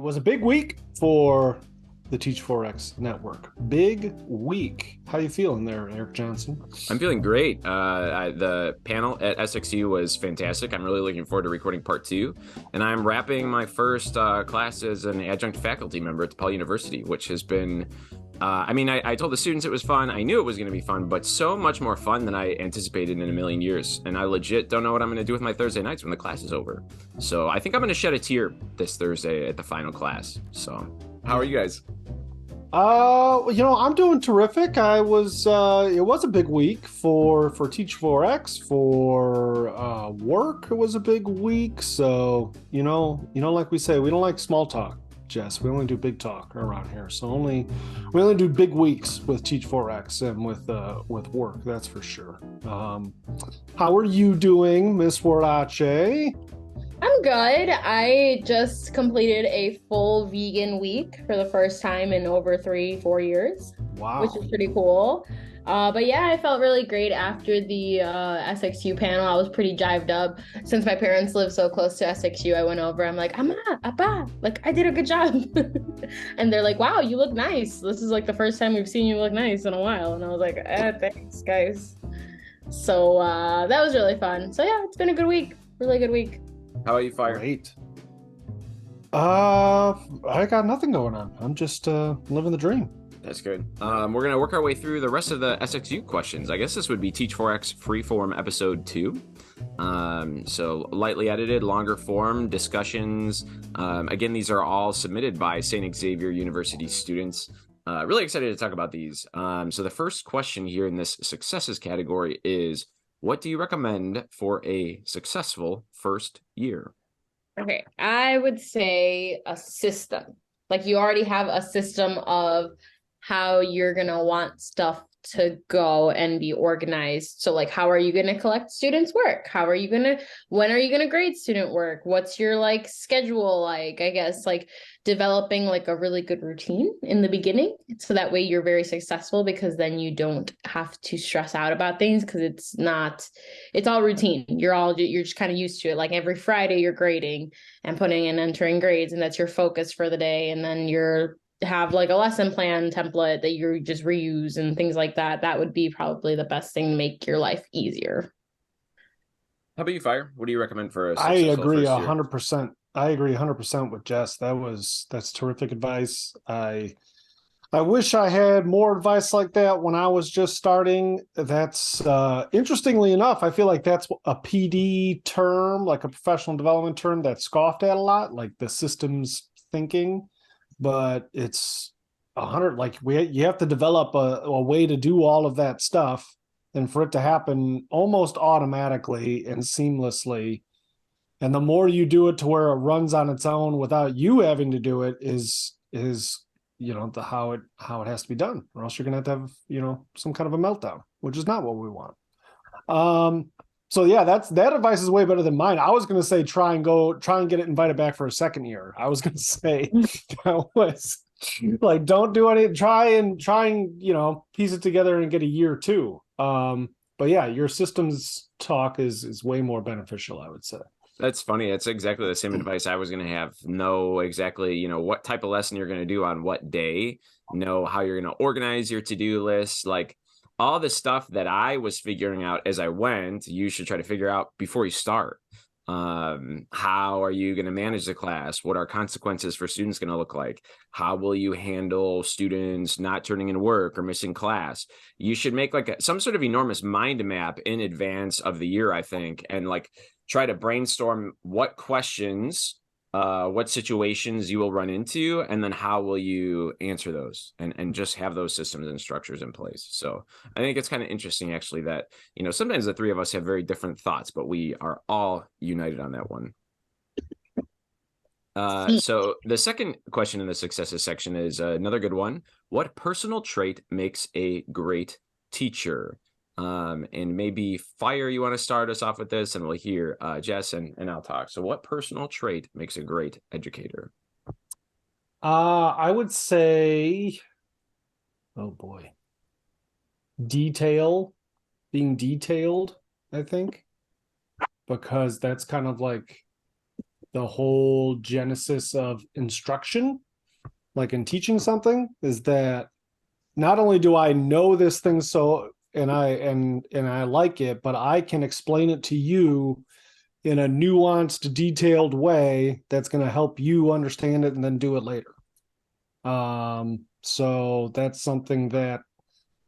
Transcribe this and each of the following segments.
was a big week for the Teach4x network. Big week. How you feeling there, Erik Johnson? I'm feeling great. The panel at SXU was fantastic. I'm really looking forward to recording part two. And I'm wrapping my first class as an adjunct faculty member at DePaul University, which has been, I told the students it was fun. I knew it was going to be fun, but so much more fun than I anticipated in a million years. And I legit don't know what I'm going to do with my Thursday nights when the class is over. So I think I'm going to shed a tear this Thursday at the final class. So how are you guys? I'm doing terrific. It was a big week for Teach4x for work. It was a big week. So, like we say, we don't like small talk, Jess. We only do big talk around here. So we only do big weeks with Teach4x and with work, that's for sure. How are you doing, Miss Warache? I'm good. I just completed a full vegan week for the first time in over 3-4 years. Wow. Which is pretty cool. But yeah, I felt really great after the SXU panel. I was pretty jived up. Since my parents live so close to SXU, I went over. I'm like, Ama, Appa, like I did a good job. And they're like, wow, you look nice. This is like the first time we've seen you look nice in a while. And I was like, thanks, guys. So that was really fun. So yeah, it's been a good week. Really good week. How about you, Fire? Great. I got nothing going on. I'm just living the dream. That's good. We're going to work our way through the rest of the SXU questions. I guess this would be Teach4x Freeform episode 2. So lightly edited, longer form discussions. Again, these are all submitted by St. Xavier University students. Really excited to talk about these. So the first question here in this successes category is, what do you recommend for a successful first year? Okay, I would say a system. Like you already have a system of how you're going to want stuff to go and be organized. So like, how are you going to collect students' work? When are you going to grade student work? What's your like schedule like? I guess like developing like a really good routine in the beginning. So that way you're very successful because then you don't have to stress out about things because it's all routine. You're just kind of used to it. Like every Friday you're grading and putting and entering grades and that's your focus for the day. And then you're have like a lesson plan template that you just reuse and things like that. That would be probably the best thing to make your life easier. How about you, Fire? What do you recommend for a I successful agree first year? 100%. I agree 100% with Jess. That's terrific advice. I wish I had more advice like that when I was just starting. That's interestingly enough, I feel like that's a PD term, like a professional development term that's scoffed at a lot, like the systems thinking. But it's 100, like you have to develop a way to do all of that stuff and for it to happen almost automatically and seamlessly. And the more you do it to where it runs on its own without you having to do it is how it has to be done, or else you're gonna have some kind of a meltdown, which is not what we want. So yeah, that advice is way better than mine. I was gonna say try and get it invited back for a second year. I was gonna say that was like don't do any try and piece it together and get a year too. But yeah, your systems talk is way more beneficial, I would say. That's funny. That's exactly the same advice I was going to have. Know exactly, what type of lesson you're going to do on what day. Know how you're going to organize your to-do list. Like all the stuff that I was figuring out as I went, you should try to figure out before you start. How are you going to manage the class? What are consequences for students going to look like? How will you handle students not turning in work or missing class? You should make like some sort of enormous mind map in advance of the year, I think, and like try to brainstorm what questions, what situations you will run into, and then how will you answer those, and just have those systems and structures in place. So I think it's kind of interesting, actually, that, sometimes the three of us have very different thoughts, but we are all united on that one. So the second question in the successes section is another good one. What personal trait makes a great teacher? And maybe Fire, you want to start us off with this, and we'll hear Jess and I'll talk. So what personal trait makes a great educator? I would say, oh boy, being detailed, I think, because that's kind of like the whole genesis of instruction, like in teaching something, is that not only do I know this thing and I like it, but I can explain it to you in a nuanced, detailed way that's going to help you understand it and then do it later. So that's something that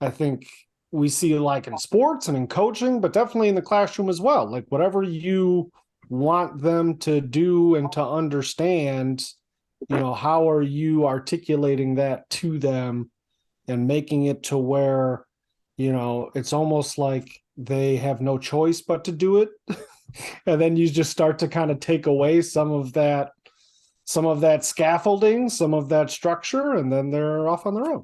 I think we see like in sports and in coaching, but definitely in the classroom as well. Like whatever you want them to do and to understand, how are you articulating that to them and making it to where, it's almost like they have no choice but to do it. And then you just start to kind of take away some of that scaffolding, some of that structure, and then they're off on their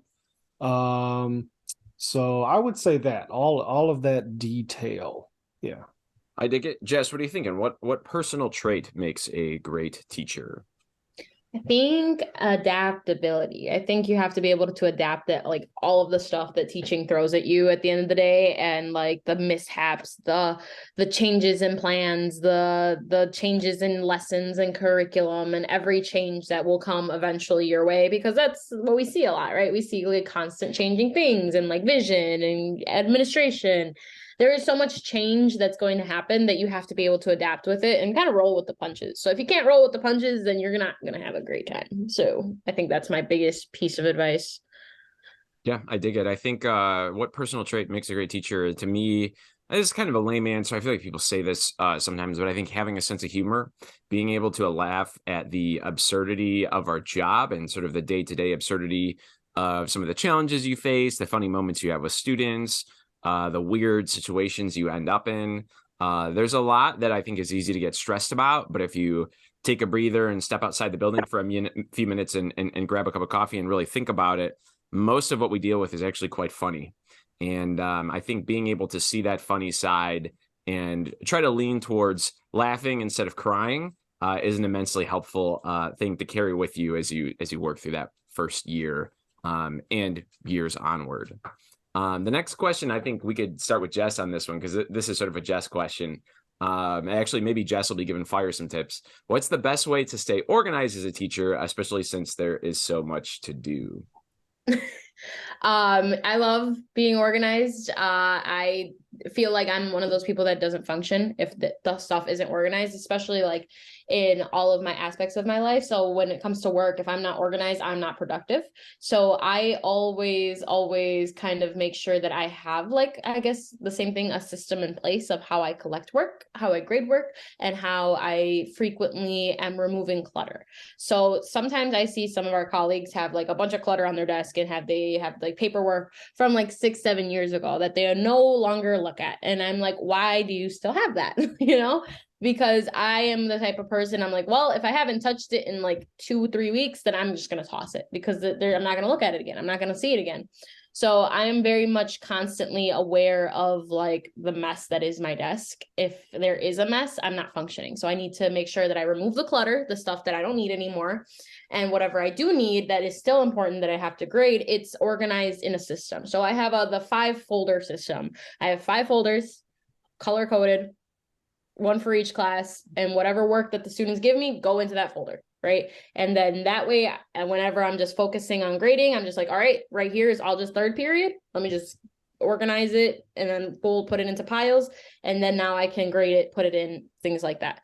own. So I would say that all of that detail. Yeah. I dig it. Jess, what are you thinking? What personal trait makes a great teacher? I think adaptability. I think you have to be able to adapt that, like all of the stuff that teaching throws at you at the end of the day, and like the mishaps, the changes in plans, the changes in lessons and curriculum, and every change that will come eventually your way, because that's what we see a lot, right? We see like constant changing things and like vision and administration. There is so much change that's going to happen that you have to be able to adapt with it and kind of roll with the punches. So if you can't roll with the punches, then you're not going to have a great time. So I think that's my biggest piece of advice. Yeah, I dig it. I think what personal trait makes a great teacher, to me, this is kind of a lame answer. I feel like people say this sometimes, but I think having a sense of humor, being able to laugh at the absurdity of our job and sort of the day-to-day absurdity of some of the challenges you face, the funny moments you have with students, the weird situations you end up in. There's a lot that I think is easy to get stressed about, but if you take a breather and step outside the building for a few minutes and grab a cup of coffee and really think about it, most of what we deal with is actually quite funny. And I think being able to see that funny side and try to lean towards laughing instead of crying is an immensely helpful thing to carry with you as you work through that first year and years onward. The next question, I think we could start with Jess on this one, because this is sort of a Jess question. Actually, maybe Jess will be giving Fire some tips. What's the best way to stay organized as a teacher, especially since there is so much to do? I love being organized. I feel like I'm one of those people that doesn't function if the stuff isn't organized, especially like in all of my aspects of my life. So when it comes to work, if I'm not organized, I'm not productive. So I always kind of make sure that I have, like, I guess the same thing, a system in place of how I collect work, how I grade work, and how I frequently am removing clutter. So sometimes I see some of our colleagues have like a bunch of clutter on their desk and they have like paperwork from like 6-7 years ago that they no longer look at. And I'm like, why do you still have that? Because I am the type of person, I'm like, well, if I haven't touched it in like 2-3 weeks, then I'm just going to toss it, because I'm not going to look at it again. I'm not going to see it again. So I am very much constantly aware of like the mess that is my desk. If there is a mess, I'm not functioning. So I need to make sure that I remove the clutter, the stuff that I don't need anymore. And whatever I do need that is still important that I have to grade, it's organized in a system. So I have the 5-folder system. I have 5 folders, color-coded, one for each class, and whatever work that the students give me, go into that folder, right? And then that way, and whenever I'm just focusing on grading, I'm just like, all right, right here is all just third period. Let me just organize it and then put it into piles. And then now I can grade it, put it in, things like that.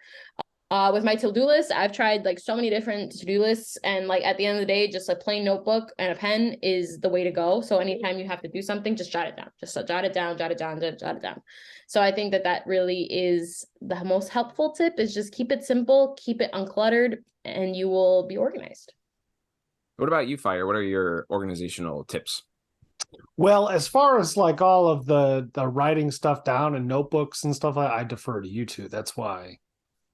With my to-do list, I've tried like so many different to-do lists, and like at the end of the day, just a plain notebook and a pen is the way to go. So anytime you have to do something, just jot it down. Just jot it down, jot it down, jot it down. So I think that really is the most helpful tip, is just keep it simple, keep it uncluttered, and you will be organized. What about you, Fire? What are your organizational tips? Well, as far as like all of the writing stuff down and notebooks and stuff, I defer to you two. That's why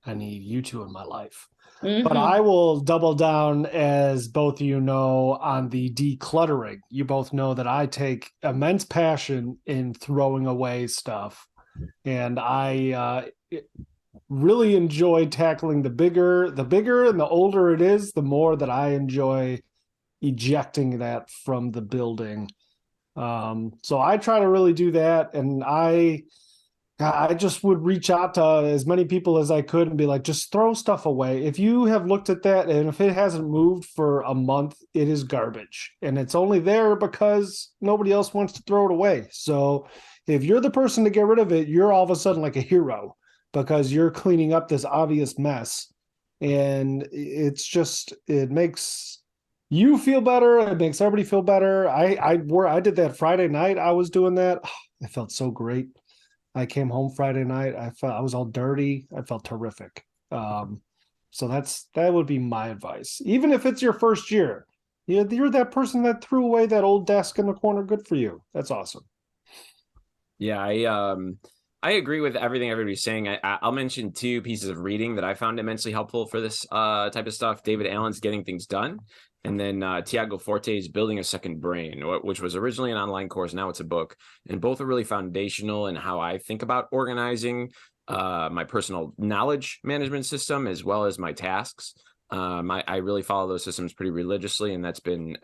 I need you two in my life. Mm-hmm. But I will double down, as both of you know, on the decluttering. You both know that I take immense passion in throwing away stuff. And I really enjoy tackling the bigger and the older it is, the more that I enjoy ejecting that from the building. So I try to really do that. And I I just would reach out to as many people as I could and be like, just throw stuff away. If you have looked at that and if it hasn't moved for a month, it is garbage. And it's only there because nobody else wants to throw it away. So if you're the person to get rid of it, you're all of a sudden like a hero because you're cleaning up this obvious mess. And it's just, it makes you feel better. It makes everybody feel better. I did that Friday night. I was doing that. It felt so great. I came home Friday night. I was all dirty. I felt terrific. So that would be my advice. Even if it's your first year, you're that person that threw away that old desk in the corner. Good for you. That's awesome. Yeah, I agree with everything everybody's saying. I'll mention two pieces of reading that I found immensely helpful for this type of stuff. David Allen's Getting Things Done, and then Tiago Forte's Building a Second Brain, which was originally an online course. Now it's a book. And both are really foundational in how I think about organizing my personal knowledge management system as well as my tasks. I really follow those systems pretty religiously, and that's been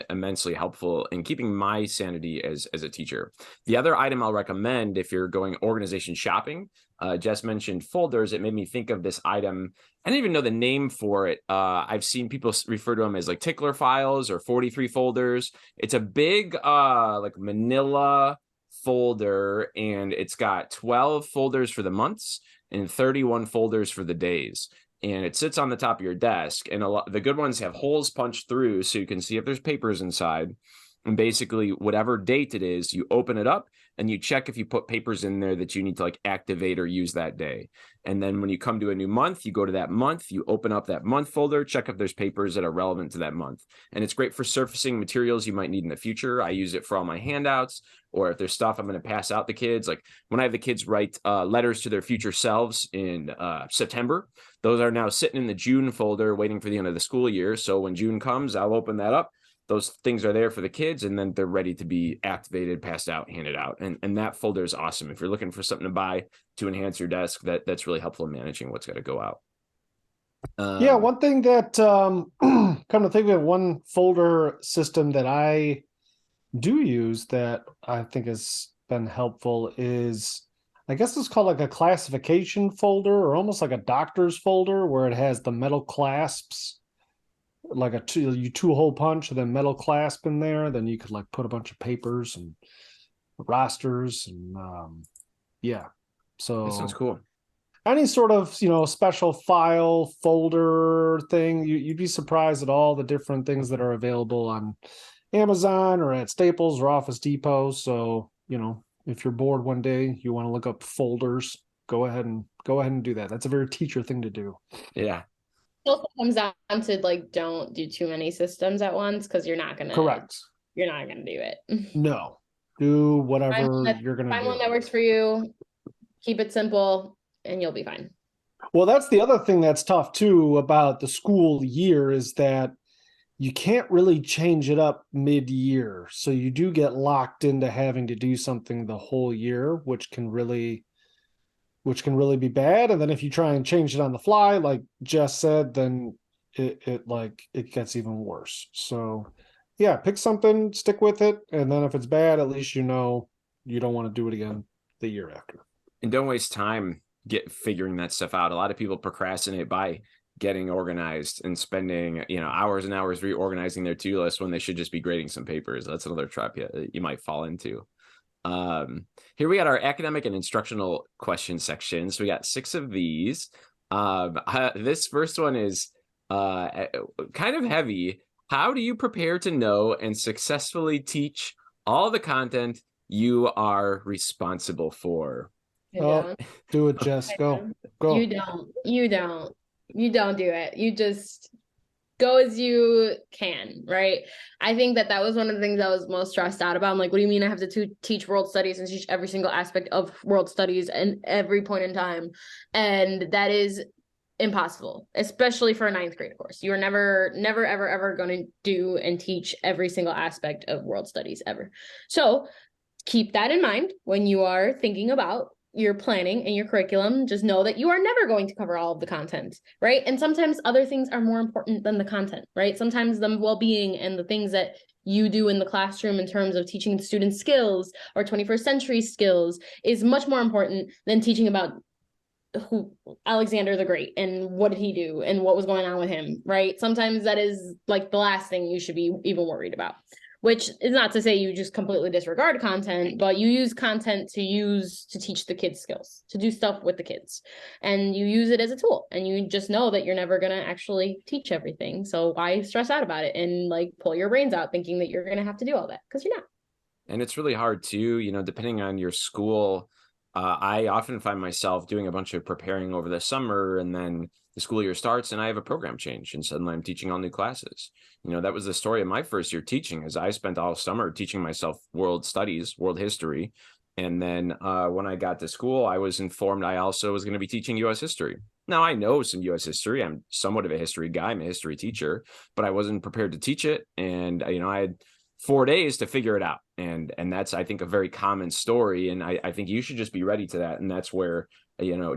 immensely helpful in keeping my sanity as a teacher. The other item I'll recommend if you're going organization shopping, Jess mentioned folders. It made me think of this item. I didn't even know the name for it. I've seen people refer to them as like tickler files or 43 folders. It's a big like manila folder, and it's got 12 folders for the months and 31 folders for the days. And it sits on the top of your desk. And the good ones have holes punched through so you can see if there's papers inside. And basically, whatever date it is, you open it up and you check if you put papers in there that you need to like activate or use that day. And then when you come to a new month, you go to that month, you open up that month folder, check if there's papers that are relevant to that month. And it's great for surfacing materials you might need in the future. I use it for all my handouts, or if there's stuff I'm going to pass out the kids. Like when I have the kids write letters to their future selves in September, those are now sitting in the June folder waiting for the end of the school year. So when June comes, I'll open that up. Those things are there for the kids, and then they're ready to be activated, passed out, handed out. And that folder is awesome. If you're looking for something to buy to enhance your desk, that's really helpful in managing what's got to go out. Yeah, one thing that come to think of it, one folder system that I do use that I think has been helpful is, I guess it's called like a classification folder or almost like a doctor's folder where it has the metal clasps, like a two-hole punch and then metal clasp in there. Then you could like put a bunch of papers and rosters and yeah. So that sounds cool. Any sort of, special file folder thing, you'd be surprised at all the different things that are available on Amazon or at Staples or Office Depot. So, if you're bored one day, you want to look up folders, go ahead and do that. That's a very teacher thing to do. Yeah. It also comes down to like, don't do too many systems at once because you're not gonna do it. No, do whatever you're gonna do. Find one that works for you. Keep it simple, and you'll be fine. Well, that's the other thing that's tough too about the school year is that you can't really change it up mid-year. So you do get locked into having to do something the whole year, which can really be bad. And then if you try and change it on the fly, like Jess said, then it gets even worse. So yeah, pick something, stick with it. And then if it's bad, at least you don't want to do it again the year after. And don't waste time figuring that stuff out. A lot of people procrastinate by getting organized and spending hours and hours reorganizing their to-do list when they should just be grading some papers. That's another trap you might fall into. Here we got our academic and instructional question sections. We got 6 of these. This first one is kind of heavy. How do you prepare to know and successfully teach all the content you are responsible for? Oh, do it, Jess. Go. You don't do it. You just go as you can, right? I think that was one of the things I was most stressed out about. I'm like, what do you mean I have to teach world studies and teach every single aspect of world studies and every point in time? And that is impossible, especially for a 9th grade course. You're never, ever going to do and teach every single aspect of world studies ever. So keep that in mind when you are thinking about your planning and your curriculum, just know that you are never going to cover all of the content, right? And sometimes other things are more important than the content, right? Sometimes the well-being and the things that you do in the classroom in terms of teaching students skills or 21st century skills is much more important than teaching about who Alexander the Great and what did he do and what was going on with him, right? Sometimes that is like the last thing you should be even worried about, which is not to say you just completely disregard content, but you use content to teach the kids skills, to do stuff with the kids, and you use it as a tool, and you just know that you're never going to actually teach everything. So why stress out about it and like pull your brains out thinking that you're going to have to do all that, because you're not. And it's really hard too, depending on your school. I often find myself doing a bunch of preparing over the summer, and then the school year starts and I have a program change and suddenly I'm teaching all new classes. That was the story of my first year teaching, is I spent all summer teaching myself world studies, world history. And then when I got to school, I was informed I also was going to be teaching U.S. history. Now, I know some U.S. history. I'm somewhat of a history guy. I'm a history teacher, but I wasn't prepared to teach it. And, I had 4 days to figure it out. And that's, I think, a very common story. And I think you should just be ready to that. And that's where,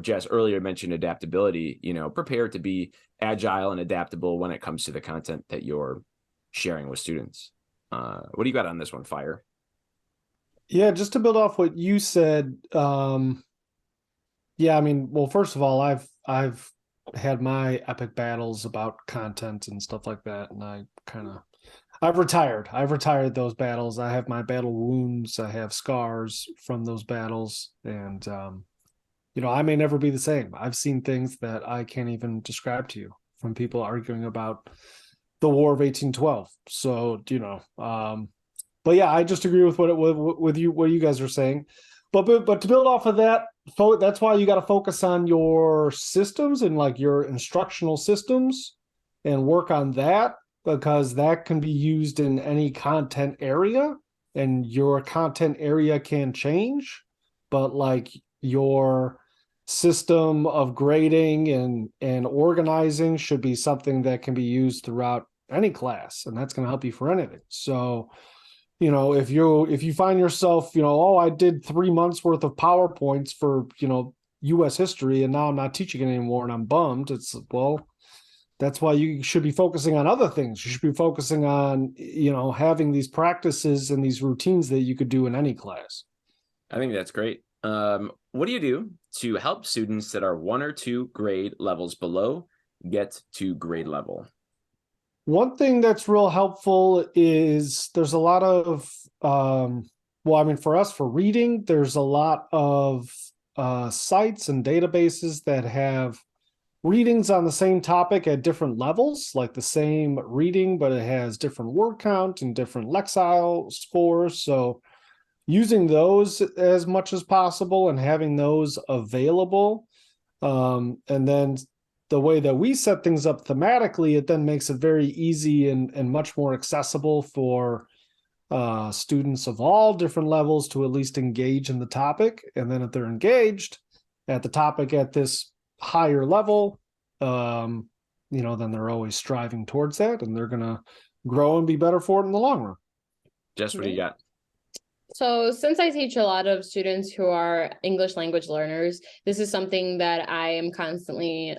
Jess earlier mentioned adaptability, prepare to be agile and adaptable when it comes to the content that you're sharing with students. What do you got on this one, Fire? Yeah, just to build off what you said. Yeah, I mean, well, first of all, I've had my epic battles about content and stuff like that. And I've retired those battles. I have my battle wounds. I have scars from those battles. And, I may never be the same. I've seen things that I can't even describe to you from people arguing about the War of 1812. So, but yeah, I just agree with what you guys are saying. But to build off of that, that's why you got to focus on your systems and like your instructional systems and work on that, because that can be used in any content area, and your content area can change, but like your system of grading and organizing should be something that can be used throughout any class, and that's going to help you for anything. So, if you find yourself, I did 3 months worth of PowerPoints for, U.S. history, and now I'm not teaching it anymore and I'm bummed. That's why you should be focusing on other things. You should be focusing on, having these practices and these routines that you could do in any class. I think that's great. What do you do to help students that are 1 or 2 grade levels below get to grade level? One thing that's real helpful is there's a lot of, for us, for reading, there's a lot of sites and databases that have readings on the same topic at different levels, like the same reading, but it has different word count and different lexile scores. So using those as much as possible and having those available. And then the way that we set things up thematically, it then makes it very easy and much more accessible for students of all different levels to at least engage in the topic. And then if they're engaged at the topic at this higher level, then they're always striving towards that, and they're going to grow and be better for it in the long run. Jess, what do you got? So since I teach a lot of students who are English language learners, this is something that I am constantly,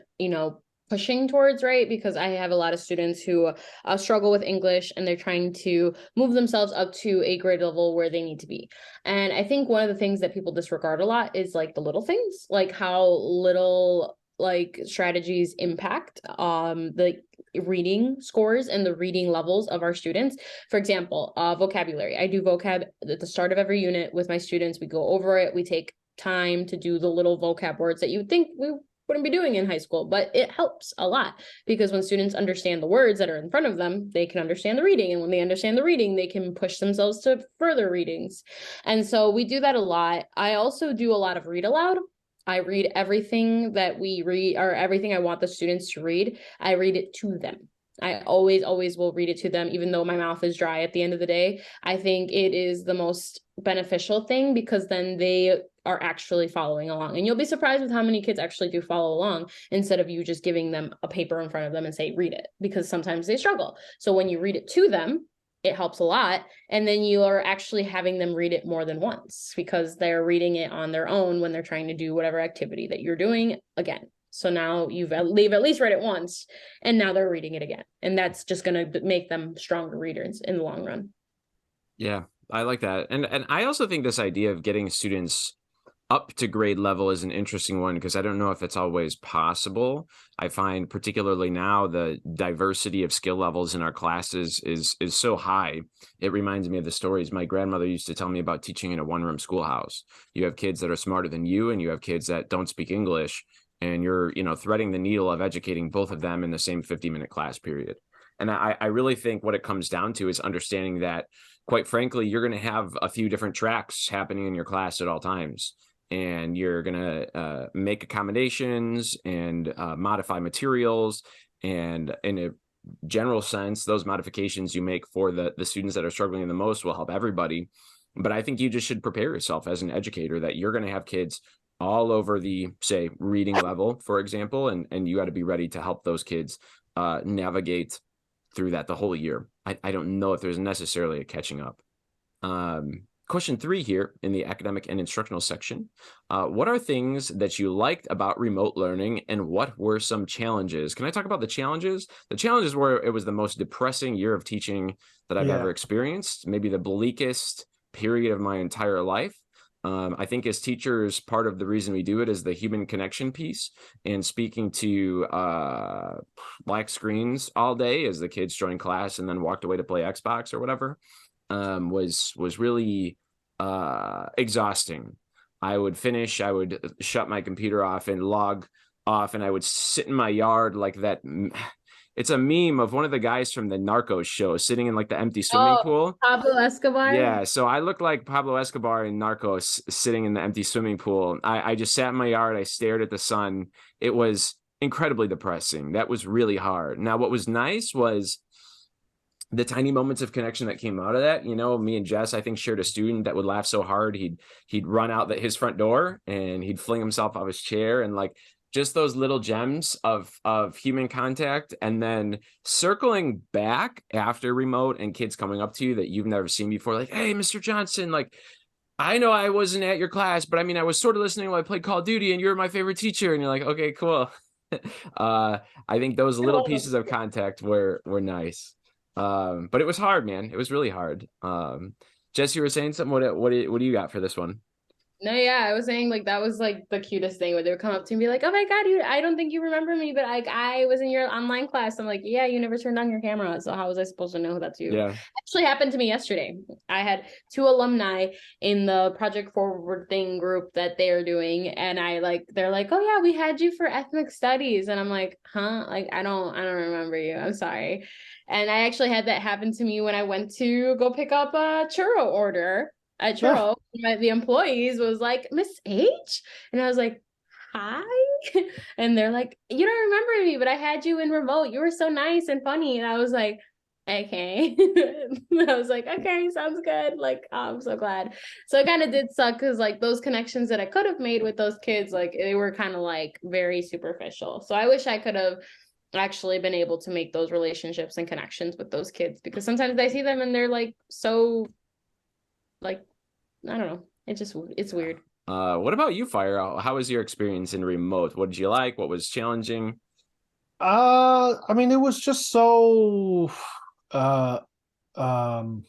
pushing towards, right? Because I have a lot of students who struggle with English, and they're trying to move themselves up to a grade level where they need to be. And I think one of the things that people disregard a lot is like the little things, like how little like strategies impact the reading scores and the reading levels of our students. For example, vocabulary. I do vocab at the start of every unit with my students. We go over it. We take time to do the little vocab words that you would think we wouldn't be doing in high school, but it helps a lot, because when students understand the words that are in front of them, they can understand the reading. And when they understand the reading, they can push themselves to further readings. And so we do that a lot. I also do a lot of read aloud. I read everything that we read, or everything I want the students to read. I read it to them. I always will read it to them, even though my mouth is dry at the end of the day. I think it is the most beneficial thing, because then they are actually following along. And you'll be surprised with how many kids actually do follow along, instead of you just giving them a paper in front of them and say, read it, because sometimes they struggle. So when you read it to them, it helps a lot. And then you are actually having them read it more than once because they're reading it on their own when they're trying to do whatever activity that you're doing again. So now they've at least read it once, and now they're reading it again. And that's just going to make them stronger readers in the long run. Yeah, I like that. And I also think this idea of getting students up to grade level is an interesting one, because I don't know if it's always possible. I find particularly now the diversity of skill levels in our classes is so high. It reminds me of the stories my grandmother used to tell me about teaching in a one-room schoolhouse. You have kids that are smarter than you, and you have kids that don't speak English, and you're, threading the needle of educating both of them in the same 50-minute class period. And I really think what it comes down to is understanding that, quite frankly, you're going to have a few different tracks happening in your class at all times. And you're going to make accommodations and modify materials. And in a general sense, those modifications you make for the students that are struggling the most will help everybody. But I think you just should prepare yourself as an educator that you're going to have kids all over the, say, reading level, for example, and you got to be ready to help those kids navigate through that the whole year. I don't know if there's necessarily a catching up. Question 3 here in the academic and instructional section. What are things that you liked about remote learning, and what were some challenges? Can I talk about the challenges? The challenges were it was the most depressing year of teaching that I've ever experienced, maybe the bleakest period of my entire life. I think as teachers, part of the reason we do it is the human connection piece, and speaking to black screens all day as the kids joined class and then walked away to play Xbox or whatever. Was really exhausting. I would finish, I would shut my computer off and log off, and I would sit in my yard like that. It's a meme of one of the guys from the Narcos show sitting in like the empty swimming pool. Pablo Escobar. Yeah, so I look like Pablo Escobar in Narcos sitting in the empty swimming pool. I just sat in my yard, I stared at the sun. It was incredibly depressing. That was really hard. Now, what was nice was the tiny moments of connection that came out of that. Me and Jess, I think, shared a student that would laugh so hard he'd run out his front door and he'd fling himself off his chair, and like just those little gems of human contact. And then circling back after remote and kids coming up to you that you've never seen before, like, hey, Mr. Johnson, like, I know I wasn't at your class, but I mean, I was sort of listening while I played Call of Duty, and you're my favorite teacher. And you're like, okay, cool. I think those little pieces of contact were nice. But it was hard, man. It was really hard. Jess, you were saying something. What do you got for this one? No, yeah, I was saying like that was like the cutest thing where they would come up to me and be like, "Oh my God, I don't think you remember me, but I was in your online class." I'm like, "Yeah, you never turned on your camera, so how was I supposed to know that's you?" Yeah, actually happened to me yesterday. I had 2 alumni in the Project Forward thing group that they are doing, and they're like, "Oh yeah, we had you for ethnic studies," and I'm like, "Huh? Like I don't remember you. I'm sorry." And I actually had that happen to me when I went to go pick up a churro order at churro. The employees was like, "Miss H?" And I was like, "Hi." And they're like, "You don't remember me, but I had you in remote. You were so nice and funny." And I was like, "Okay." I was like, "Okay, sounds good." Like, oh, I'm so glad. So it kind of did suck because like those connections that I could have made with those kids, like they were kind of like very superficial. So I wish I could have actually been able to make those relationships and connections with those kids, because sometimes I see them and they're like so like, I don't know, it's weird. What about you, Fire? How was your experience in remote? What did you like? What was challenging? I mean, it was just so I don't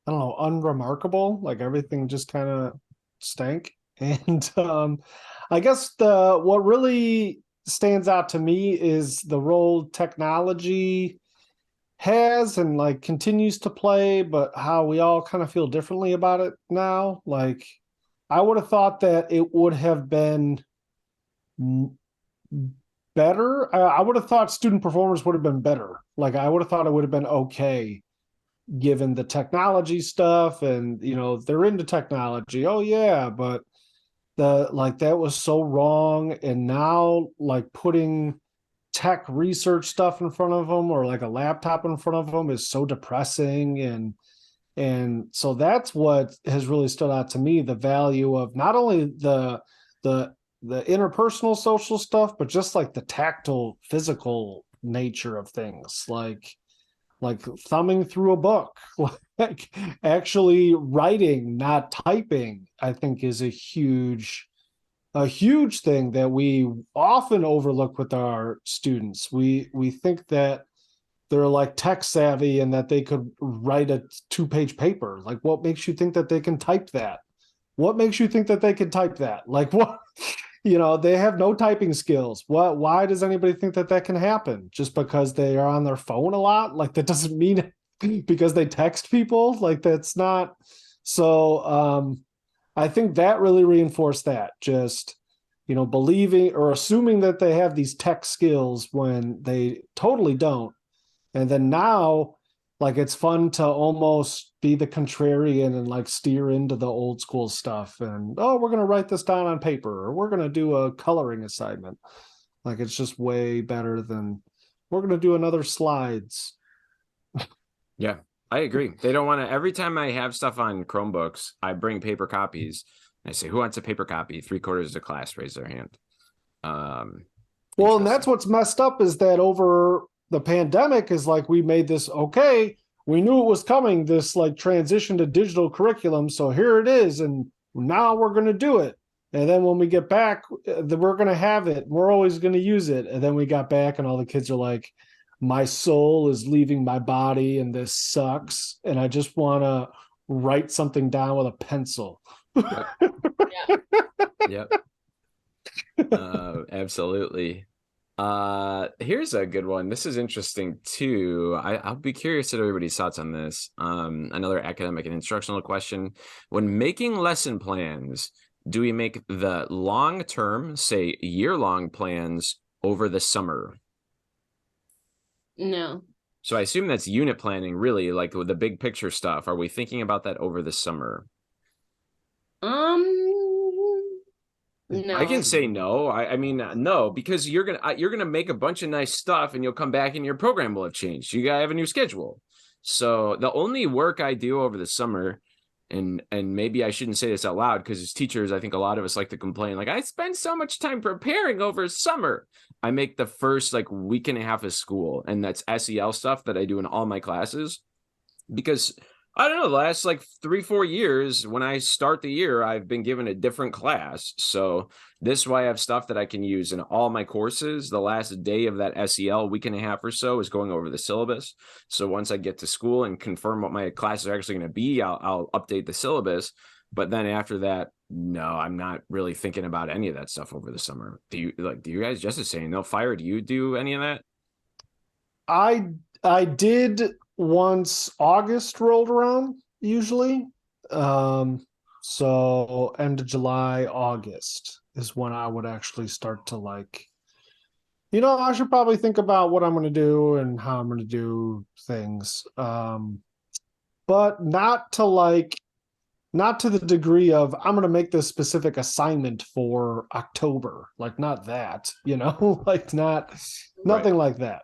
know, unremarkable. Like everything just kind of stank. And I guess what really stands out to me is the role technology has and like continues to play, but how we all kind of feel differently about it now. Like I would have thought that it would have been better. I would have thought student performance would have been better. Like I would have thought it would have been okay given the technology stuff, and they're into technology. Oh yeah, but that was so wrong. And now like putting tech research stuff in front of them or like a laptop in front of them is so depressing. And so that's what has really stood out to me, the value of not only the interpersonal social stuff, but just like the tactile physical nature of things. Like like thumbing through a book, like actually writing, not typing, I think is a huge thing that we often overlook with our students. We think that they're like tech savvy and that they could write a 2-page paper. Like, what makes you think that they can type that? What makes you think that they can type that? Like, what? They have no typing skills. Why does anybody think that that can happen? Just because they are on their phone a lot? Like, that doesn't mean because they text people. Like, that's not. So I think that really reinforced that. Just, believing or assuming that they have these tech skills when they totally don't. And then now, like, it's fun to almost be the contrarian and like steer into the old school stuff. And, oh, we're going to write this down on paper, or we're going to do a coloring assignment. Like, it's just way better than we're going to do another slides. Yeah, I agree. They don't want to. Every time I have stuff on Chromebooks, I bring paper copies. I say, who wants a paper copy? 3/4 of the class raise their hand. Well, and that's what's messed up is that over the pandemic is like, we made this, okay, we knew it was coming, this like transition to digital curriculum. So here it is. And now we're going to do it. And then when we get back, we're going to have it. We're always going to use it. And then we got back and all the kids are like, my soul is leaving my body and this sucks. And I just want to write something down with a pencil. Yep. Yep. Absolutely. Here's a good one. This is interesting too. I'll be curious at everybody's thoughts on this. Another academic and instructional question. When making lesson plans, do we make the long-term, say year-long plans over the summer? No. So I assume that's unit planning, really, like with the big picture stuff. Are we thinking about that over the summer? No. I can say no. I mean, no, because you're gonna make a bunch of nice stuff, and you'll come back, and your program will have changed. You gotta have a new schedule. So the only work I do over the summer, and maybe I shouldn't say this out loud because as teachers, I think a lot of us like to complain, like, I spend so much time preparing over summer. I make the first like week and a half of school, and that's SEL stuff that I do in all my classes, because I don't know, the last like 3-4 years, when I start the year, I've been given a different class. So this way I have stuff that I can use in all my courses. The last day of that SEL week and a half or so is going over the syllabus. So once I get to school and confirm what my classes are actually going to be, I'll update the syllabus. But then after that, no, I'm not really thinking about any of that stuff over the summer. Do you guys, just as saying, no, Fire, do you do any of that? I did once August rolled around, usually. So end of July, August is when I would actually start to like, I should probably think about what I'm going to do and how I'm going to do things. But not to the degree of I'm going to make this specific assignment for October, like not that, like nothing like that.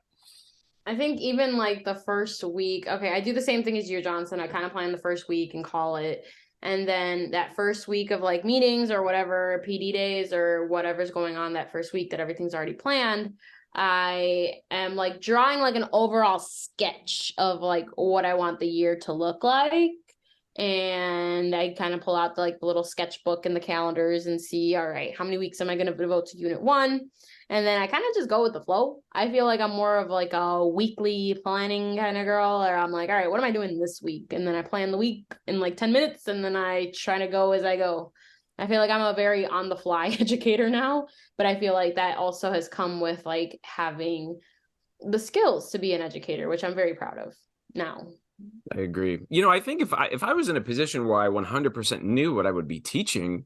I think even like the first week, okay, I do the same thing as you, Johnson. I kind of plan the first week and call it. And then that first week of like meetings or whatever, PD days or whatever's going on that first week that everything's already planned, I am like drawing like an overall sketch of like what I want the year to look like. And I kind of pull out the little sketchbook and the calendars and see, all right, how many weeks am I going to devote to Unit 1? And then I kind of just go with the flow. I feel like I'm more of like a weekly planning kind of girl, or I'm like, all right, what am I doing this week? And then I plan the week in like 10 minutes, and then I try to go as I go. I feel like I'm a very on the fly educator now, but I feel like that also has come with like having the skills to be an educator, which I'm very proud of now. I agree. I think if I was in a position where I 100% knew what I would be teaching,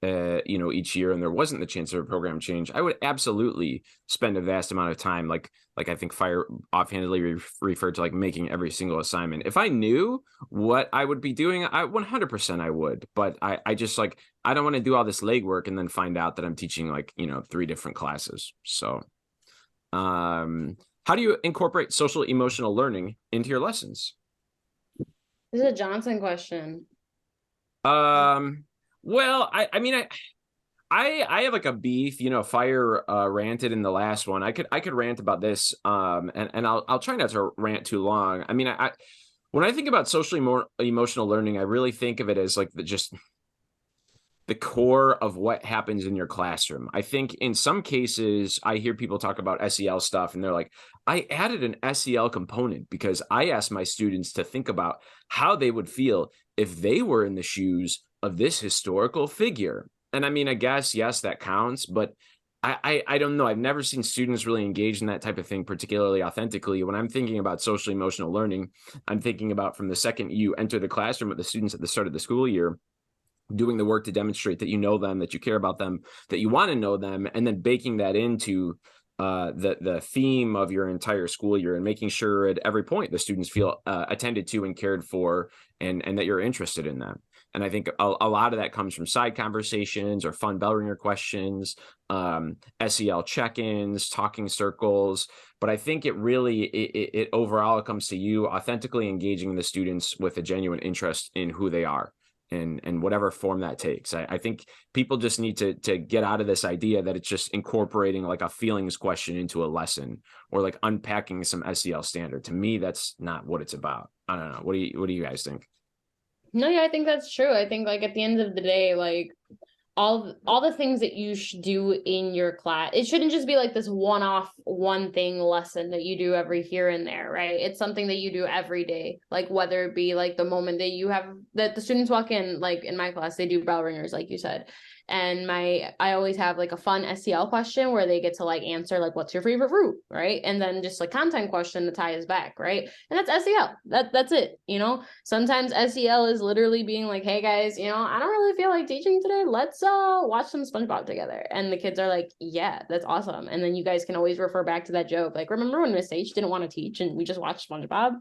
each year, and there wasn't the chance of a program change, I would absolutely spend a vast amount of time, like I think Fire offhandedly referred to, like making every single assignment. If I knew what I would be doing, I 100% I would. But I just like, I don't want to do all this legwork and then find out that I'm teaching like 3 different classes. So, how do you incorporate social emotional learning into your lessons? This is a Johnson question. Well, I mean, I have like a beef, Fire ranted in the last one. I could rant about this, and I'll try not to rant too long. I mean, I when I think about socially more emotional learning, I really think of it as like just the core of what happens in your classroom. I think in some cases, I hear people talk about SEL stuff and they're like, I added an SEL component because I asked my students to think about how they would feel if they were in the shoes of this historical figure. And I mean, I guess, yes, that counts, but I don't know. I've never seen students really engage in that type of thing particularly authentically. When I'm thinking about social emotional learning, I'm thinking about from the second you enter the classroom with the students at the start of the school year, doing the work to demonstrate that you know them, that you care about them, that you want to know them, and then baking that into the theme of your entire school year and making sure at every point the students feel attended to and cared for, and that you're interested in them. And I think a lot of that comes from side conversations or fun bell ringer questions, SEL check-ins, talking circles. But I think it really, it overall, it comes to you authentically engaging the students with a genuine interest in who they are. And whatever form that takes. I think people just need to get out of this idea that it's just incorporating like a feelings question into a lesson or like unpacking some SEL standard. To me, that's not what it's about. I don't know. What do you guys think? No, yeah, I think that's true. I think like at the end of the day, like all the things that you should do in your class, it shouldn't just be like this one thing lesson that you do every here and there, right? It's something that you do every day, like whether it be like the moment that the students walk in, like in my class they do bell ringers like you said, and I always have like a fun SEL question where they get to like answer like what's your favorite fruit, right? And then just like content question to tie us back, right? And that's SEL. That's it. Sometimes SEL is literally being like, hey guys, I don't really feel like teaching today. Let's watch some SpongeBob together. And the kids are like, yeah, that's awesome. And then you guys can always refer back to that joke. Like, remember when Miss H didn't want to teach and we just watched SpongeBob?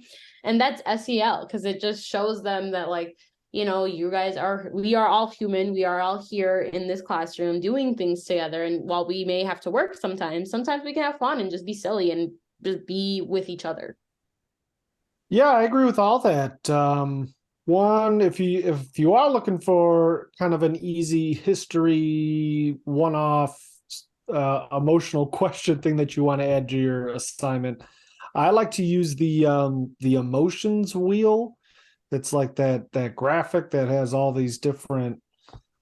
And that's SEL because it just shows them that like, we are all human. We are all here in this classroom doing things together. And while we may have to work sometimes we can have fun and just be silly and just be with each other. Yeah, I agree with all that. One, if you are looking for kind of an easy history one-off emotional question thing that you want to add to your assignment, I like to use the emotions wheel. It's like that graphic that has all these different,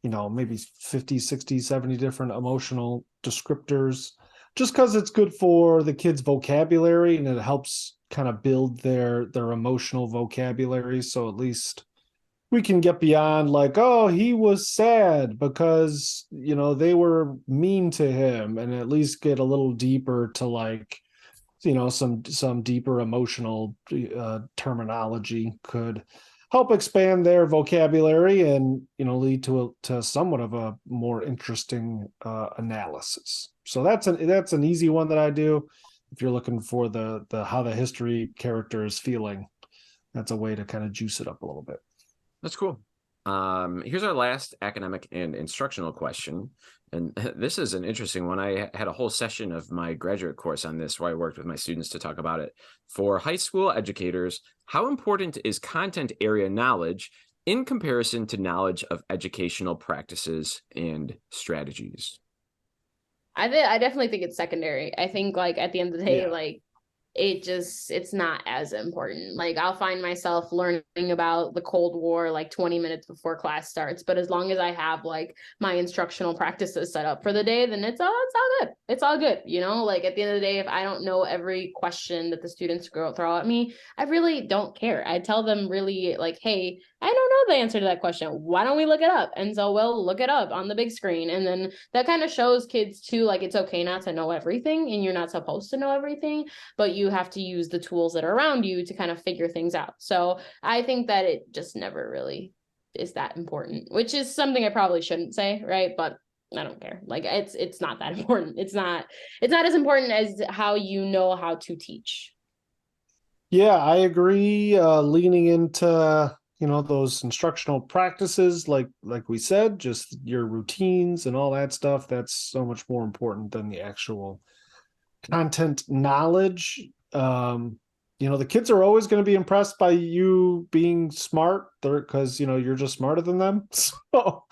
maybe 50, 60, 70 different emotional descriptors, just because it's good for the kids' vocabulary and it helps kind of build their emotional vocabulary. So at least we can get beyond like, oh, he was sad because, they were mean to him, and at least get a little deeper to like, some deeper emotional terminology could help expand their vocabulary and lead to somewhat of a more interesting analysis. So that's an easy one that I do. If you're looking for the how the history character is feeling, that's a way to kind of juice it up a little bit. That's cool. Here's our last academic and instructional question. And this is an interesting one. I had a whole session of my graduate course on this where I worked with my students to talk about it. For high school educators, how important is content area knowledge in comparison to knowledge of educational practices and strategies? I definitely think it's secondary. I think like at the end of the day, like it's not as important. Like I'll find myself learning about the Cold War like 20 minutes before class starts, but as long as I have like my instructional practices set up for the day, then it's all good. It's all good. Like at the end of the day, if I don't know every question that the students throw at me, I really don't care. I tell them really like, hey, I don't know the answer to that question. Why don't we look it up? And so we'll look it up on the big screen. And then that kind of shows kids too, like it's okay not to know everything and you're not supposed to know everything, but you have to use the tools that are around you to kind of figure things out. So I think that it just never really is that important, which is something I probably shouldn't say, right? But I don't care. Like it's not that important. It's not as important as how you know how to teach. Yeah, I agree. Leaning into those instructional practices, like we said, just your routines and all that stuff, that's so much more important than the actual content knowledge. the kids are always going to be impressed by you being smart because, you're just smarter than them. So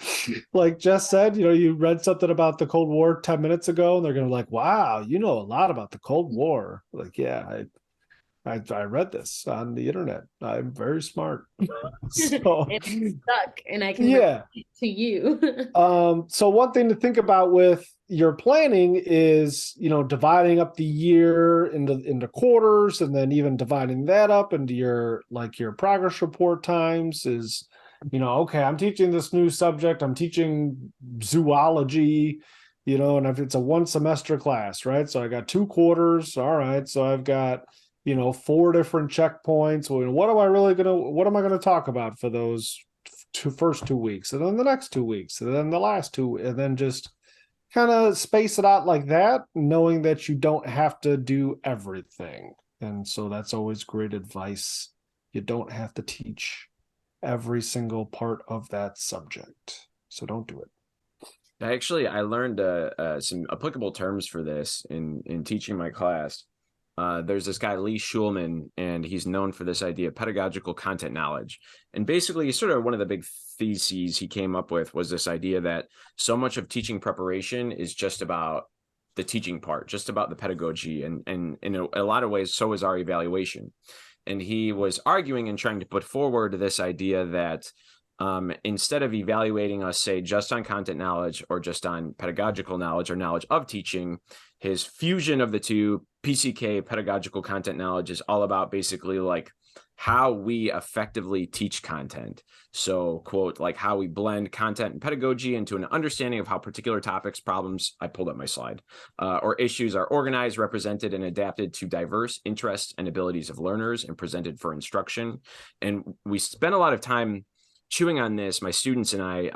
like Jess said, you read something about the Cold War 10 minutes ago and they're going to be like, wow, you know a lot about the Cold War. Like, yeah, I read this on the internet. I'm very smart. So It's stuck and I can yeah. relate to you. So one thing to think about with your planning is, dividing up the year into quarters, and then even dividing that up into your progress report times is, okay, I'm teaching this new subject. I'm teaching zoology, and if it's a 1 semester class, right? So I got 2 quarters. All right. So I've got, 4 different checkpoints. Well, what am I gonna talk about for those first 2 weeks, and then the next 2 weeks, and then the last two, and then just kind of space it out like that, knowing that you don't have to do everything. And so that's always great advice. You don't have to teach every single part of that subject. So don't do it. I learned some applicable terms for this in teaching my class. There's this guy, Lee Schulman, and he's known for this idea of pedagogical content knowledge. And basically, sort of one of the big theses he came up with was this idea that so much of teaching preparation is just about the teaching part, just about the pedagogy. And in a lot of ways, so is our evaluation. And he was arguing and trying to put forward this idea that instead of evaluating us, say, just on content knowledge or just on pedagogical knowledge or knowledge of teaching, his fusion of the two, PCK, pedagogical content knowledge, is all about basically like how we effectively teach content. So, quote, like how we blend content and pedagogy into an understanding of how particular topics, problems, I pulled up my slide, or issues are organized, represented, and adapted to diverse interests and abilities of learners and presented for instruction. And we spent a lot of time chewing on this, my students and I,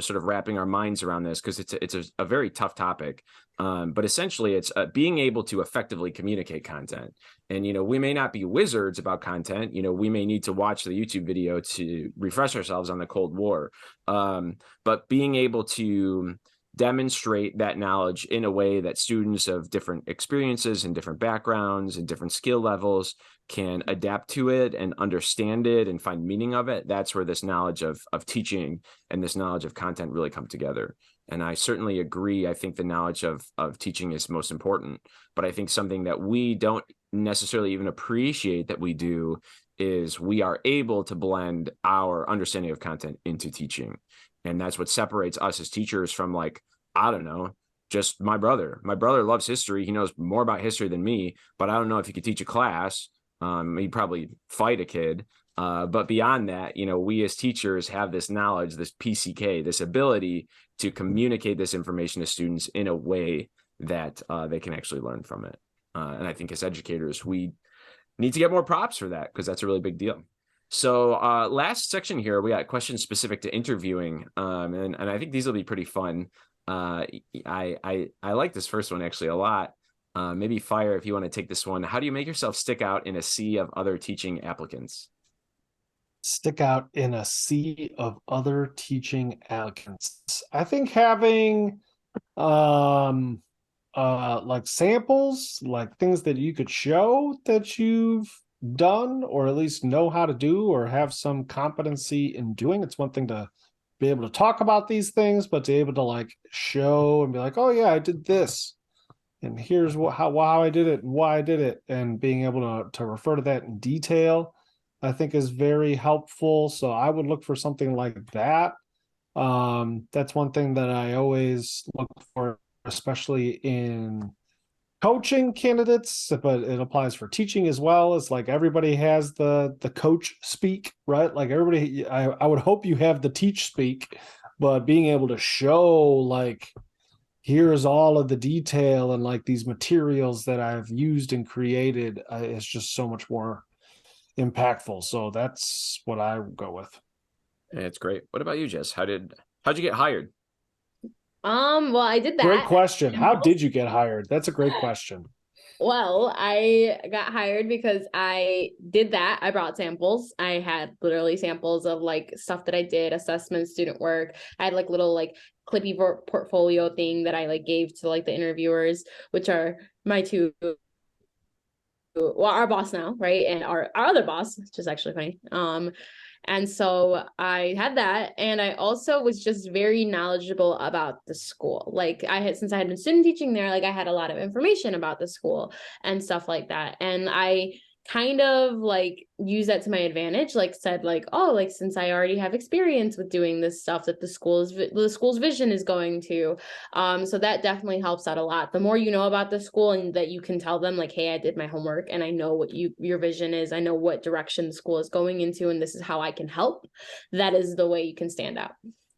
sort of wrapping our minds around this, because it's a very tough topic. But essentially, it's being able to effectively communicate content. And, we may not be wizards about content. We may need to watch the YouTube video to refresh ourselves on the Cold War. But being able to demonstrate that knowledge in a way that students of different experiences and different backgrounds and different skill levels can adapt to it and understand it and find meaning of it. That's where this knowledge of teaching and this knowledge of content really come together. And I certainly agree. I think the knowledge of teaching is most important, but I think something that we don't necessarily even appreciate that we do is we are able to blend our understanding of content into teaching. And that's what separates us as teachers from, like, I don't know, just my brother. My brother loves history. He knows more about history than me, but I don't know if he could teach a class. He'd probably fight a kid. But beyond that, we as teachers have this knowledge, this PCK, this ability to communicate this information to students in a way that they can actually learn from it. And I think as educators, we need to get more props for that, because that's a really big deal. So last section here, we got questions specific to interviewing. And I think these will be pretty fun. I like this first one actually a lot. Maybe Fire, if you want to take this one. How do you make yourself stick out in a sea of other teaching applicants? Stick out in a sea of other teaching applicants. I think having like samples, like things that you could show that you've done, or at least know how to do, or have some competency in doing. It's one thing to be able to talk about these things, but to be able to like show and be like, oh yeah, I did this, and here's how I did it and why I did it, and being able to refer to that in detail, I think is very helpful. So I would look for something like that. That's one thing that I always look for, especially in coaching candidates, but it applies for teaching as well. It's like everybody has the coach speak, right? Like everybody, I would hope you have the teach speak, but being able to show like, here's all of the detail and like these materials that I've used and created is just so much more impactful. So that's what I go with. It's great. What about you, Jess? How'd you get hired? Well, I did that. Great question. How did you get hired? That's a great question. Well, I got hired because I did that. I brought samples. I had literally samples of like stuff that I did, assessments, student work. I had like little like clippy portfolio thing that I like gave to like the interviewers, which are my two well, our boss now, right? And our other boss, which is actually funny. And so I had that. And I also was just very knowledgeable about the school. Like since I had been student teaching there, like I had a lot of information about the school and stuff like that. And I kind of like use that to my advantage, like said like, oh, like since I already have experience with doing this stuff that the school's vision is going to, so that definitely helps out a lot. The more you know about the school and that you can tell them like, hey, I did my homework and I know what your vision is, I know what direction the school is going into, and this is how I can help. That is the way you can stand out.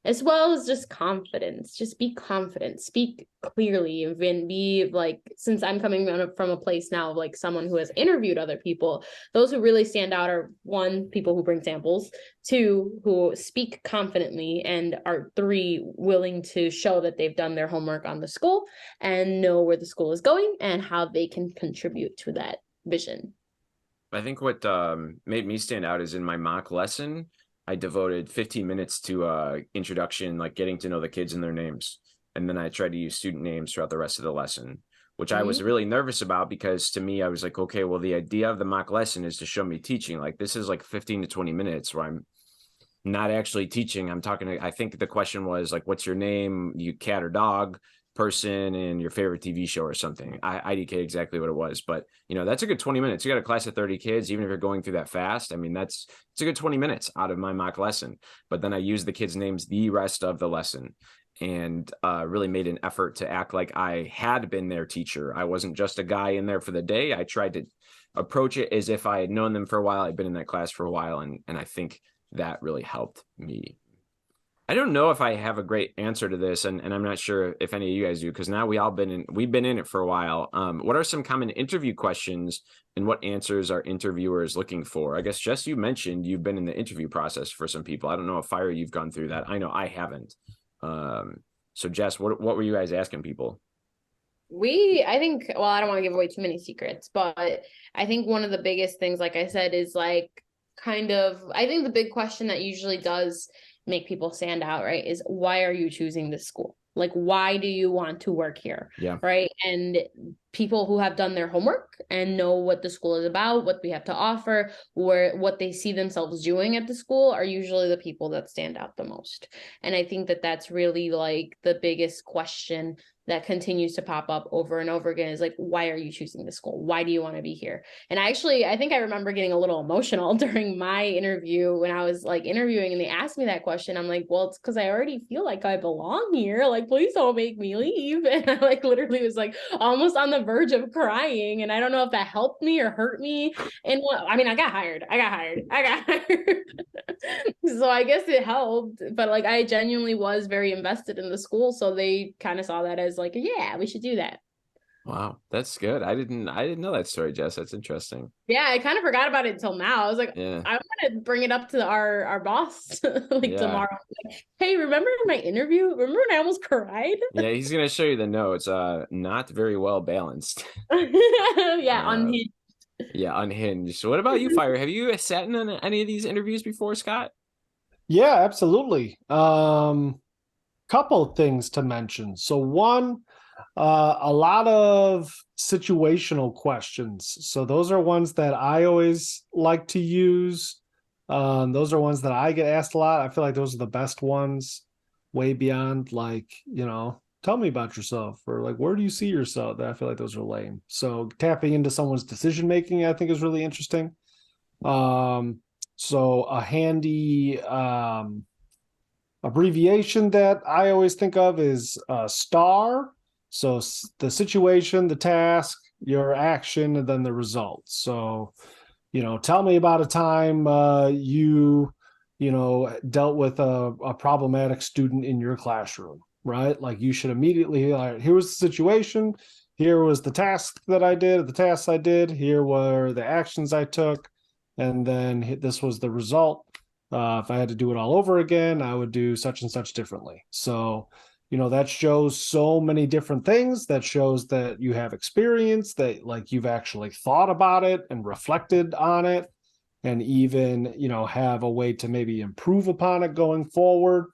As well as just confidence. Just be confident, speak clearly, and be like, since I'm coming from a place now of like someone who has interviewed other people, those who really stand out are 1, people who bring samples, 2, who speak confidently, and are 3, willing to show that they've done their homework on the school and know where the school is going and how they can contribute to that vision. I think what made me stand out is in my mock lesson, I devoted 15 minutes to introduction, like getting to know the kids and their names. And then I tried to use student names throughout the rest of the lesson, which I was really nervous about because to me, I was like, okay, well, the idea of the mock lesson is to show me teaching. Like this is like 15 to 20 minutes where I'm not actually teaching. I'm talking I think the question was like, what's your name, you cat or dog, person, and your favorite TV show or something. I IDK exactly what it was, but that's a good 20 minutes. You got a class of 30 kids, even if you're going through that fast. I mean, it's a good 20 minutes out of my mock lesson, but then I used the kids' names the rest of the lesson and really made an effort to act like I had been their teacher. I wasn't just a guy in there for the day. I tried to approach it as if I had known them for a while. I'd been in that class for a while. And I think that really helped me. I don't know if I have a great answer to this, and I'm not sure if any of you guys do, because now we've been in it for a while. What are some common interview questions and what answers are interviewers looking for? I guess, Jess, you mentioned you've been in the interview process for some people. I don't know if Fire you've gone through that. I know I haven't. So Jess, what were you guys asking people? I think, well, I don't want to give away too many secrets, but I think one of the biggest things, like I said, is like I think the big question that usually does make people stand out, right, is why are you choosing this school? Like, why do you want to work here? Yeah. Right. And people who have done their homework and know what the school is about, what we have to offer, or what they see themselves doing at the school are usually the people that stand out the most. And I think that that's really like the biggest question that continues to pop up over and over again is like, why are you choosing this school? Why do you want to be here? And I think I remember getting a little emotional during my interview when I was like interviewing and they asked me that question. I'm like, well, it's because I already feel like I belong here. Like, please don't make me leave. And I like literally was like almost on the verge of crying. And I don't know if that helped me or hurt me. And I got hired. So I guess it helped, but like I genuinely was very invested in the school. So they kind of saw that as like, yeah, we should do that. Wow, that's good. I didn't know that story, Jess. That's interesting. Yeah, I kind of forgot about it until now. I was like, yeah. I'm gonna bring it up to our boss like tomorrow. Like, hey, remember my interview? Remember when I almost cried? Yeah, he's gonna show you the notes. Not very well balanced. Yeah, unhinged. Yeah, unhinged. So what about you, Fire? Have you sat in on any of these interviews before, Scott? Yeah, absolutely. Couple things to mention. So one, a lot of situational questions. So those are ones that I always like to use. Those are ones that I get asked a lot. I feel like those are the best ones, way beyond like, tell me about yourself, or like, where do you see yourself? I feel like those are lame. So tapping into someone's decision-making, I think, is really interesting. So a handy abbreviation that I always think of is STAR. So the situation, the task, your action, and then the result. So, tell me about a time you dealt with a problematic student in your classroom, right? Like you should immediately, all right, here was the situation, here was the task that I did, the tasks I did, here were the actions I took, and then this was the result. If I had to do it all over again, I would do such and such differently. So, that shows so many different things. That shows that you have experience, that like you've actually thought about it and reflected on it, and even, have a way to maybe improve upon it going forward.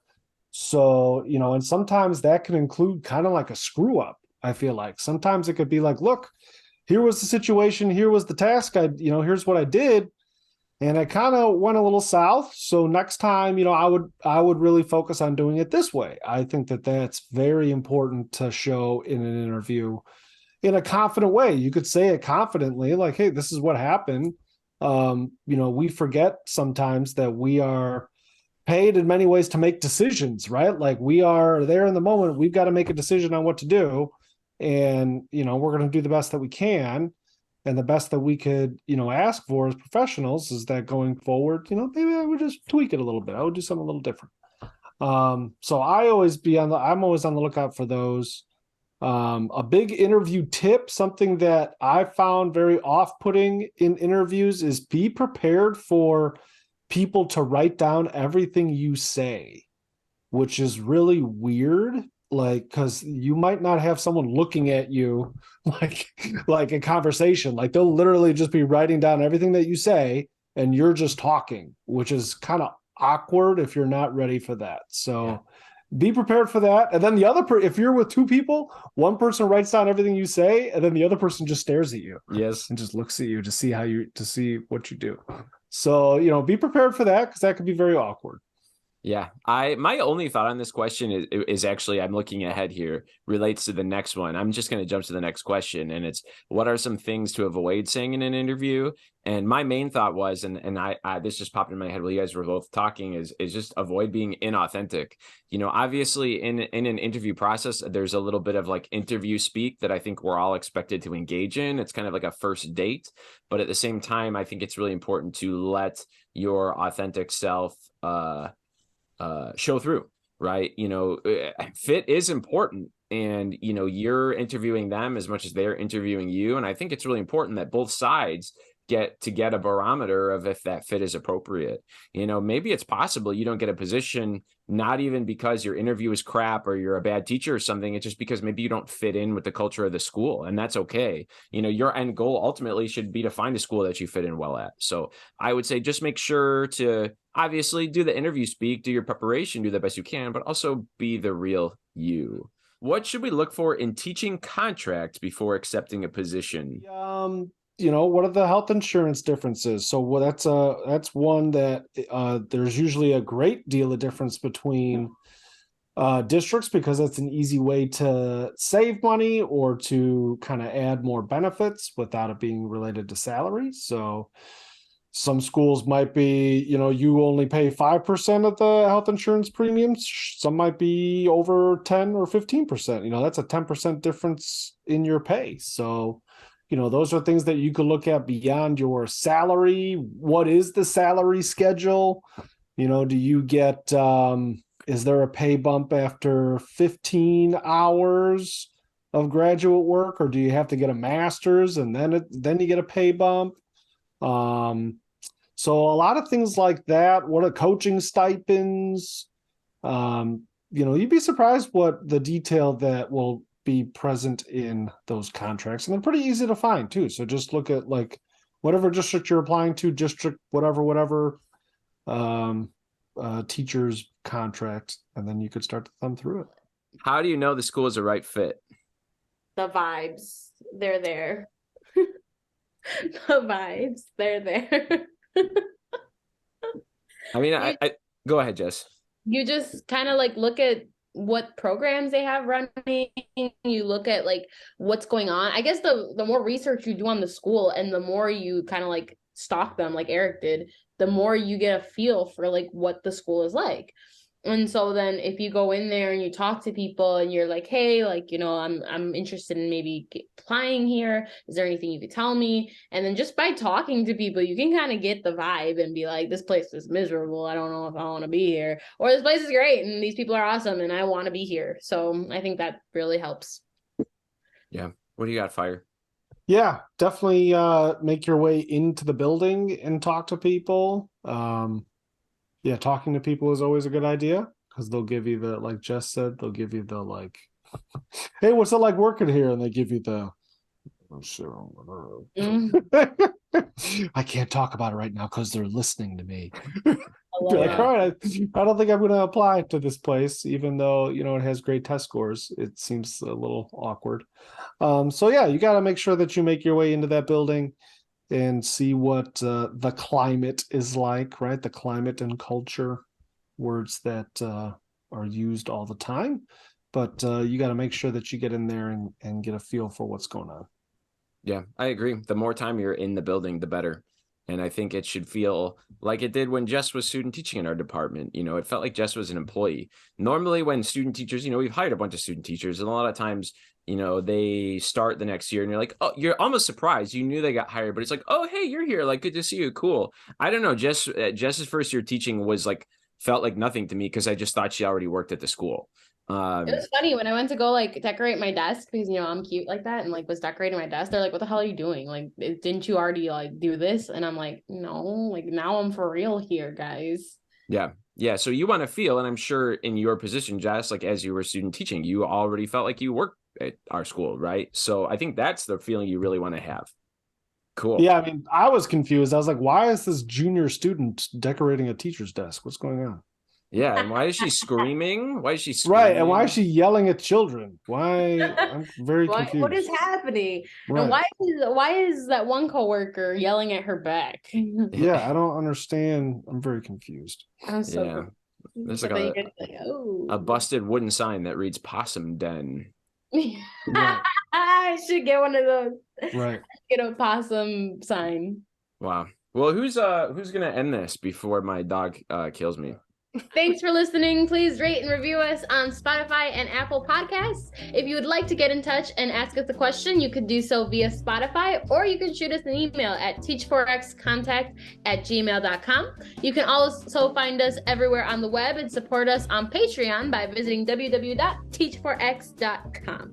So, and sometimes that can include kind of like a screw up. I feel like sometimes it could be like, look, here was the situation, here was the task, here's what I did, and I kind of went a little south. So next time, I would really focus on doing it this way. I think that that's very important to show in an interview in a confident way. You could say it confidently, like, hey, this is what happened. We forget sometimes that we are paid in many ways to make decisions, right? Like, we are there in the moment. We've got to make a decision on what to do. And, we're going to do the best that we can. And the best that we could, ask for as professionals is that going forward, maybe I would just tweak it a little bit. I would do something a little different. So I'm always on the lookout for those. A big interview tip, something that I found very off-putting in interviews, is be prepared for people to write down everything you say, which is really weird. Like, because you might not have someone looking at you like a conversation. Like, they'll literally just be writing down everything that you say, and you're just talking, which is kind of awkward if you're not ready for that. So be prepared for that. And then the other if you're with two people, one person writes down everything you say, and then the other person just stares at you. Yes. And just looks at you to see what you do. So, be prepared for that, because that could be very awkward. Yeah, my only thought on this question is actually, I'm looking ahead here, relates to the next one. I'm just going to jump to the next question, and it's, what are some things to avoid saying in an interview? And my main thought was, and I this just popped in my head while you guys were both talking, is just avoid being inauthentic. Obviously in an interview process, there's a little bit of like interview speak that I think we're all expected to engage in. It's kind of like a first date, but at the same time, I think it's really important to let your authentic self show through, right? Fit is important, and you're interviewing them as much as they're interviewing you, and I think it's really important that both sides get a barometer of if that fit is appropriate. Maybe it's possible you don't get a position, not even because your interview is crap or you're a bad teacher or something. It's just because maybe you don't fit in with the culture of the school, and that's okay. Your end goal ultimately should be to find a school that you fit in well at. So I would say just make sure to obviously do the interview speak, do your preparation, do the best you can, but also be the real you. What should we look for in teaching contracts before accepting a position? What are the health insurance differences? So that's one that there's usually a great deal of difference between districts, because it's an easy way to save money or to kind of add more benefits without it being related to salary. So some schools might be, you only pay 5% of the health insurance premiums. Some might be over 10 or 15%. That's a 10% difference in your pay. So, those are things that you could look at beyond your salary. What is the salary schedule? Do you get, is there a pay bump after 15 hours of graduate work, or do you have to get a master's and then you get a pay bump? So a lot of things like that. What are coaching stipends? You'd be surprised what the detail that will be present in those contracts, and they're pretty easy to find too. So just look at like whatever district you're applying to, district whatever teacher's contract, and then you could start to thumb through it. How do you know the school is a right fit? The vibes, they're there. The vibes, they're there. I mean, I go ahead, Jess. You just kind of like look at what programs they have running. You look at like what's going on. I guess the more research you do on the school and the more you kind of like stalk them like Erik did, the more you get a feel for like what the school is like. And so then if you go in there and you talk to people and you're like, hey, like, I'm interested in maybe applying here. Is there anything you could tell me? And then just by talking to people, you can kind of get the vibe and be like, this place is miserable. I don't know if I want to be here. Or this place is great and these people are awesome and I want to be here. So I think that really helps. Yeah. What do you got, Fire? Yeah, definitely make your way into the building and talk to people. Yeah, talking to people is always a good idea, because they'll give you the, like Jess said, they'll give you the like, hey, what's it like working here? And they give you the, oh, sure. I can't talk about it right now because they're listening to me. Be like, Yeah. all right, I don't think I'm going to apply to this place, even though, it has great test scores. It seems a little awkward. So yeah, you got to make sure that you make your way into that building and see what the climate is like, right? The climate and culture, words that are used all the time. But you got to make sure that you get in there and get a feel for what's going on. Yeah, I agree. The more time you're in the building, the better. And I think it should feel like it did when Jess was student teaching in our department. It felt like Jess was an employee. Normally when student teachers, we've hired a bunch of student teachers, and a lot of times, they start the next year and you're like, oh, you're almost surprised. You knew they got hired, but it's like, oh, hey, you're here. Like, good to see you. Cool. I don't know. Jess's first year teaching was like, felt like nothing to me because I just thought she already worked at the school. It was funny when I went to go like decorate my desk because I'm cute like that and like was decorating my desk. They're like, "What the hell are you doing? Like, didn't you already like do this?" And I'm like, "No, like now I'm for real here, guys." Yeah. So you want to feel, and I'm sure in your position, Jess, like as you were student teaching, you already felt like you worked at our school, right? So I think that's the feeling you really want to have. Cool. Yeah, I mean, I was confused. I was like, why is this junior student decorating a teacher's desk? What's going on? Yeah, and why is she screaming? Why is she screaming? Right, and why is she yelling at children? Why? I'm very confused. What is happening? Right. And why is that one coworker yelling at her back? Yeah, I don't understand. I'm very confused. I'm so Yeah. confused. There's But like then you get oh. a busted wooden sign that reads "Possum Den." Right. I should get one of those. Right. Get a possum sign. Wow. Well, who's gonna end this before my dog kills me? Thanks for listening. Please rate and review us on Spotify and Apple Podcasts. If you would like to get in touch and ask us a question, you could do so via Spotify, or you can shoot us an email at teach4xcontact@gmail.com. You can also find us everywhere on the web and support us on Patreon by visiting www.teach4x.com.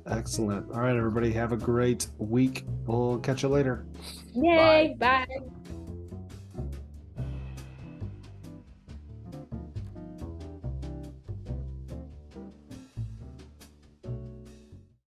Excellent. All right, everybody, have a great week. We'll catch you later. Yay. Bye.